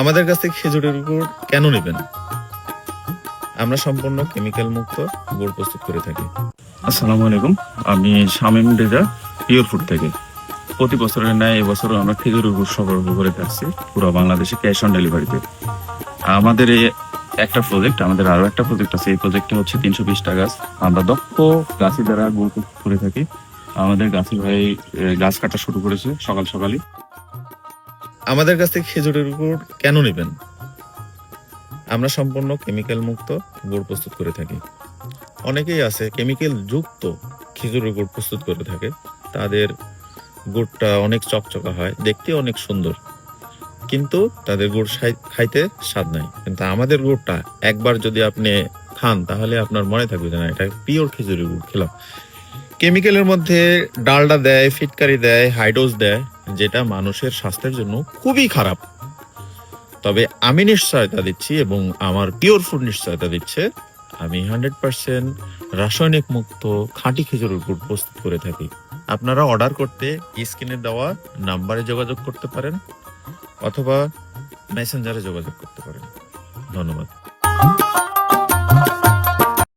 আমাদের কাছ থেকে খেজুরের গুড় কেন নেবেন? আমরা সম্পূর্ণ কেমিক্যাল মুক্ত গুড় প্রস্তুত করে থাকি। আসসালামু আলাইকুম, আমি শামীম রেজা, পিওর ফুড থেকে। প্রতি বছরের ন্যায় এবছরও আমরা খেজুরের গুড় সরবরাহ করে থাকছি পুরো বাংলাদেশে ক্যাশ অন ডেলিভারিতে। আমাদের এই একটা প্রজেক্ট, আমাদের আরো একটা প্রজেক্ট আছে। এই প্রজেক্টে হচ্ছে 320টা গাছ। আমরা দক্ষ গাছি দ্বারা গুড় প্রস্তুত করে থাকি। আমাদের গাছের ভাই গাছ কাটা শুরু করেছে সকাল সকালই। আমাদের কাছ থেকে খেজুরের গুড় কেন নেবেন? আমরা সম্পূর্ণ কেমিক্যাল মুক্ত গুড় প্রস্তুত করে থাকি। অনেকেই আছে কেমিক্যাল যুক্ত খেজুরের গুড় প্রস্তুত করে থাকে, তাদের গুড়টা অনেক চকচকা হয়, দেখতে অনেক সুন্দর, কিন্তু তাদের গুড় খাইতে স্বাদ নাই। কিন্তু আমাদের গুড়টা একবার যদি আপনি খান তাহলে আপনার মনে থাকবে যে না, এটা পিওর খেজুরের গুড় খেলাম। কেমিক্যালের মধ্যে ডালডা দেয়, ফিটকারি দেয়, হাইড্রোজ দেয়, যেটা মানুষের স্বাস্থ্যের জন্য খুবই খারাপ। তবে আমি নিশ্চয়তা দিচ্ছি এবং আমার পিওর ফুড নিশ্চয়তা দিচ্ছে, আমি 100% রাসায়নিক মুক্ত খাঁটি খেজুরের গুড় প্রস্তুত করে থাকি। আপনারা অর্ডার করতে স্ক্রিনে দেওয়া নাম্বারে যোগাযোগ করতে পারেন অথবা মেসেঞ্জারে যোগাযোগ করতে পারেন। ধন্যবাদ।